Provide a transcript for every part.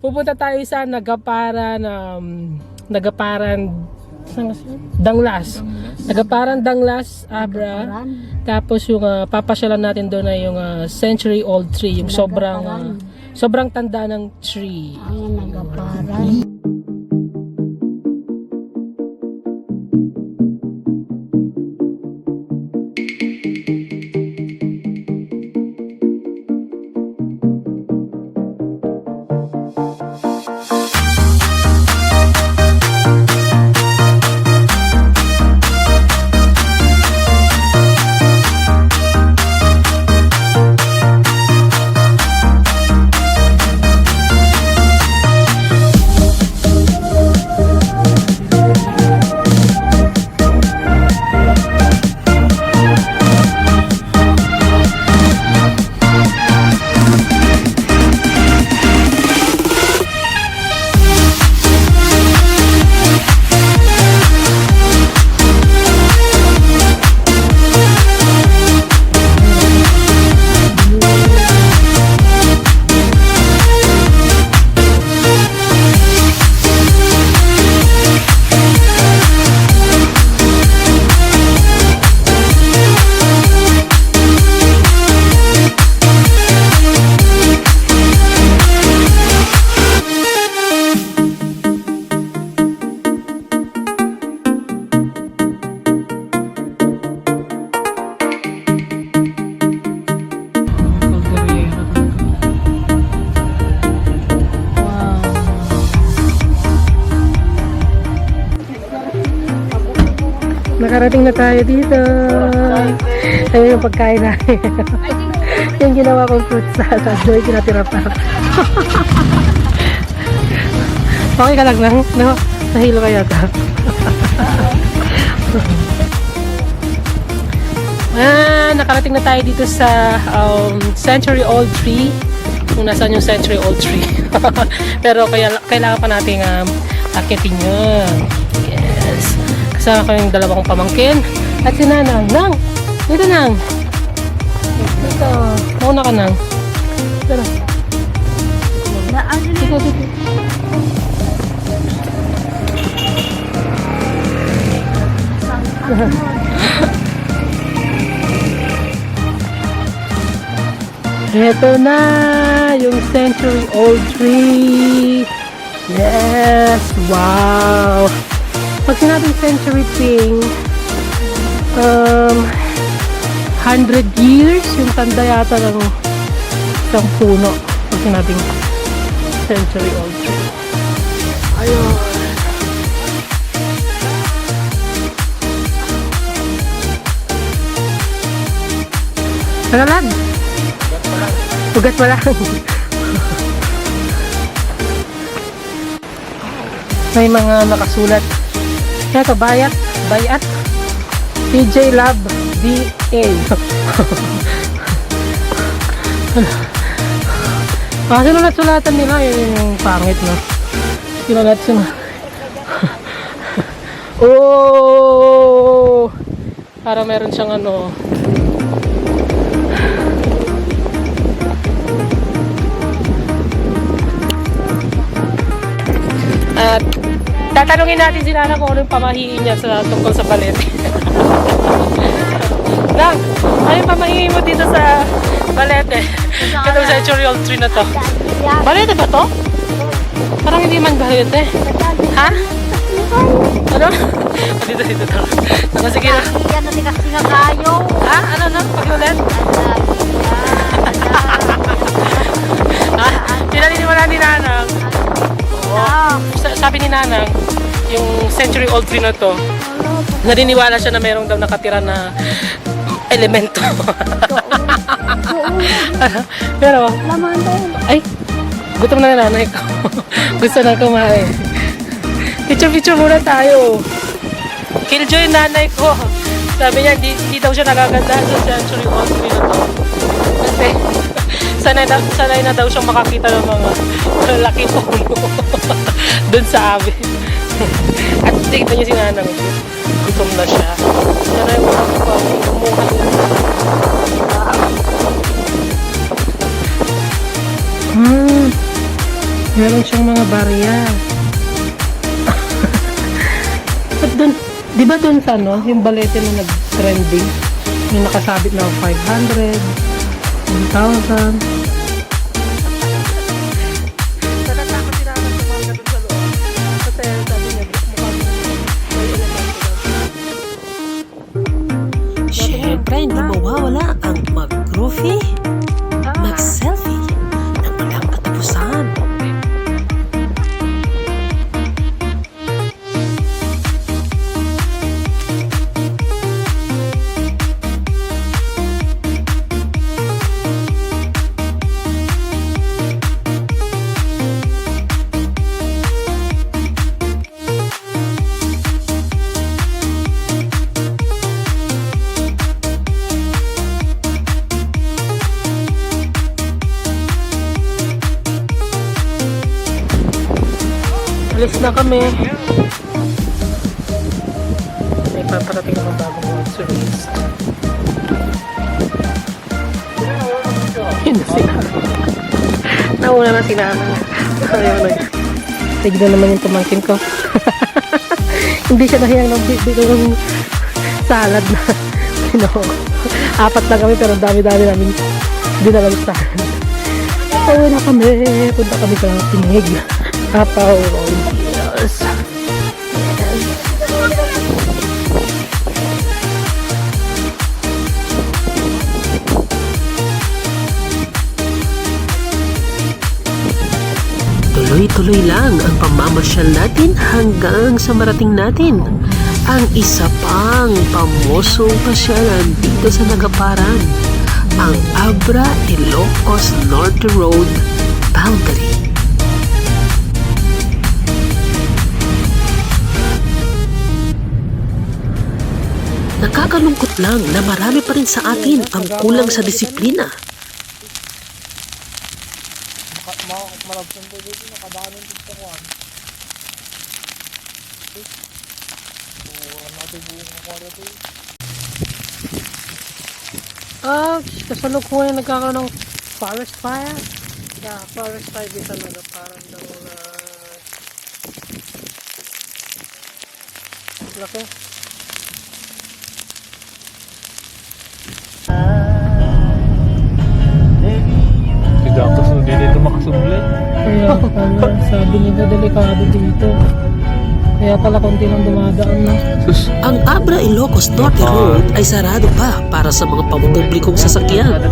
Pupunta tayo sa Danglas. Nagaparan Danglas, Abra. Tapos yung papasyalan natin doon na yung century old tree, yung sobrang tanda ng tree. Ang nagaparan. Nakarating na tayo dito. Ayun yung pagkain natin. Yung ginawa kong fruit salad. Yung kinatira pa. Okay ka lang lang? No? Nahilo ka yata. Nakarating na tayo dito sa century old tree. Kung nasaan yung century old tree. Pero kailangan pa natin akitin yun. Yes. Kasama ko yung dalawang pamangkin. At si Nanang. Nang! Dito, Nang! Dito. Mauna ka, Nang. Dito na. Dito, dito. Ito na yung century old tree. Yes! Wow! Pag sinabing century thing, 100 years yung tanda yata ng isang puno. Pag sinabing century old tree. Ayun. Ano lang? Ugat pa lang. May mga nakasulat. Ito, bayat, PJ Lab DA. Sinulat-sulatan nila yung pangit, no? Sinulat. Oh! Para meron siyang ano. At tatanungin natin si Nana kung ano yung pamahiin niya tungkol sa balete. Nang, ano yung pamahiin mo dito sa balete? Itong century old tree na to. Balete ba to? Parang hindi man balete. Ha? Ano? Dito. Sige na. Yan na kasi nga kayo. Ha? Ano na? Pag-ulit? Ha? Pinaniniwala ni Nanang. Sabi ni Nanang, yung century old tree na to, naniniwala siya na mayroong daw nakatira na elemento. Pero, ay, gutom na nanay ko. Gusto na kumain. Picture muna tayo. Killjoy yung nanay ko. Sabi niya, hindi daw siya nagaganda sa century old tree na to. Kasi, sanay na daw siyang makakita ng mga laki puno doon sa amin. At tignan niyo si Nanang. Gutom na siya. Yan na yung mga kumuha niya. Meron siyang mga barya. But dun, di ba dun sa ano, yung balete na nag-trending, yung nakasabit na 500, 1,000. Natatakot sila na sumangga dun sa loob. Kasi sabi niya, mukhang may elemento lang. Siyempre, hindi mawawala ang mag-groovy, mag-selfie ng walang katapusan. Alis na kami. May paparating naman bagong groceries. Yun na sinama. Nauna na sinama. Ayaw na. Tignan naman yung tumangkin ko. Hindi siya nahiyang ng ng salad na. You know, 4 lang kami pero dami-dami namin dinalang salad. Pauwi na kami. Punta kami sa Tinig. Apaw. Yes. Tuloy-tuloy lang ang pamamasyal natin hanggang sa marating natin ang isa pang pamosong pasyalan dito sa Nagaparan, ang Abra Ilocos Norte Road Boundary. Nakakalungkot lang na marami pa rin sa atin ang kulang sa disiplina. Kasalukuyan nagkakaroon ng forest fire. Yeah, forest fire dito na parang daw na laki. Dapat hindi dito makasublay. Kaya pala, sabi nila delikado dito. Kaya pala konti lang dumadaan na. Ang Abra Ilocos Norte Road ay sarado pa para sa mga pampublikong sasakyan,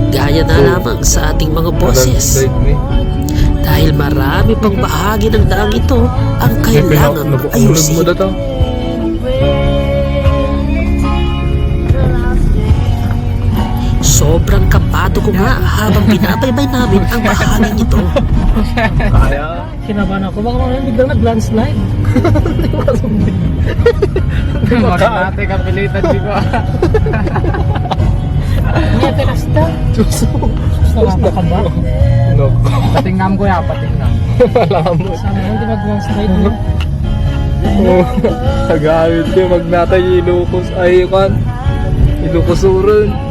gaya na lamang sa ating mga boses. Dahil marami pang bahagi ng daang ito ang kailangan ayusin. Sobrang kapado ko nga habang binabaybay namin ang bahaging ito. Kaya? Kinabahan ako. Baka mamaya biglang nag-landslide. Maka ate kapilitan di ba? Hindi, terasta. Nakakaba. No. Patingnan ko ya, patingnan. Alam mo. Sana hindi mag-landslide mo. Nag-aawit ko magnatay Ilocos ay kan. Ilocos Urun.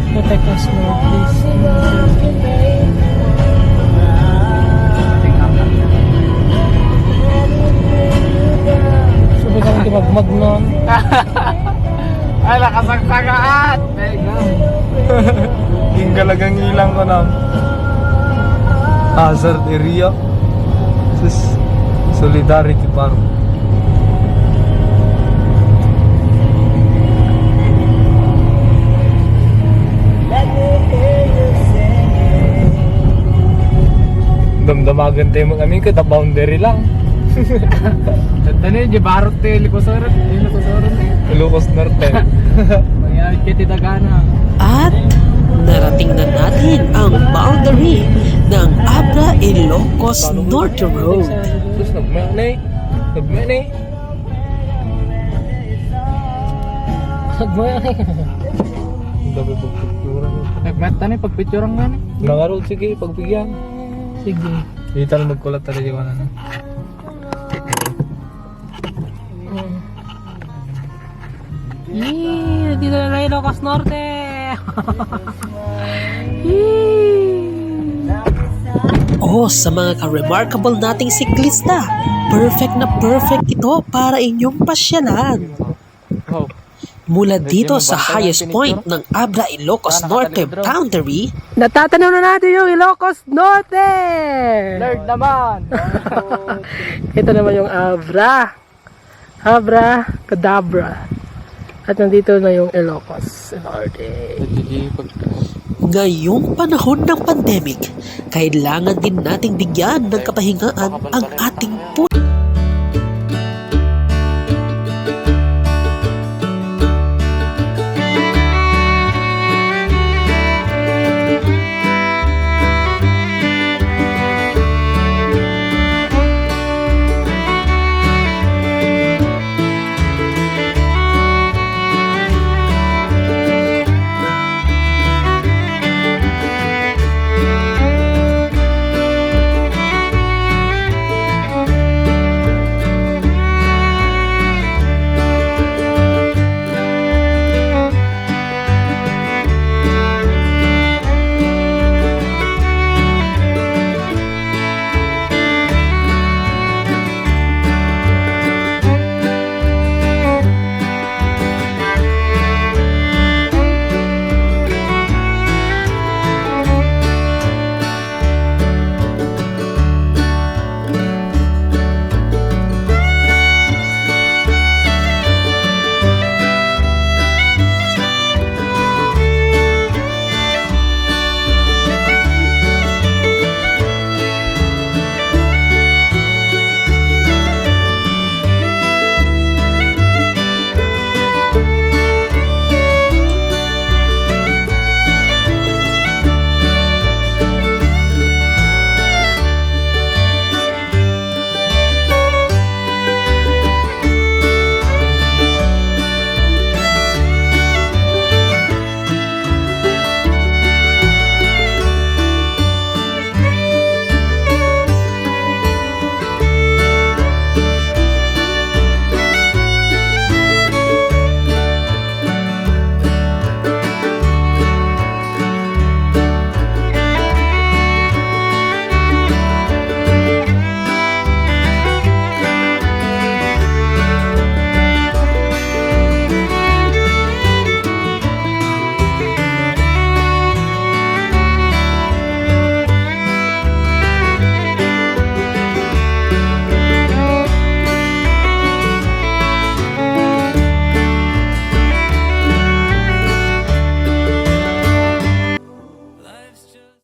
Protect us, Lord, please. Sabi ka lang timagmag nun. Ay, nakasagsagaan! King galagang ilang ko na hazard area. Solidarity Park. Damdamagan tayo mga amin ko, the boundary lang. Tanda na yun, Jibarot tayo, Ilocos Norte. Mayroon kayo titagana. At narating na natin ang boundary ng Abra Ilocos Norte Road. Terus nagmanay. Nagmaya ka. Ang dami pagpicturan. Nagmeta na pagpicturean nga ni. Nangarol, sige, pagbigyan. Sige. Dito na magkulat tayo yung ano. Yee, dito na tayo Ilocos Norte. Yee. O sa mga ka-remarkable nating siklista, perfect na perfect ito para inyong pasyalan. Oh. Mula dito sa highest point ng Abra Ilocos Norte Boundary, Natatanaw na natin yung Ilocos Norte! Lord naman! Ito naman yung Abra. Abra Cadabra. At nandito na yung Ilocos Norte. ngayong panahon ng pandemic, kailangan din nating bigyan ng kapahingaan ang ating puso.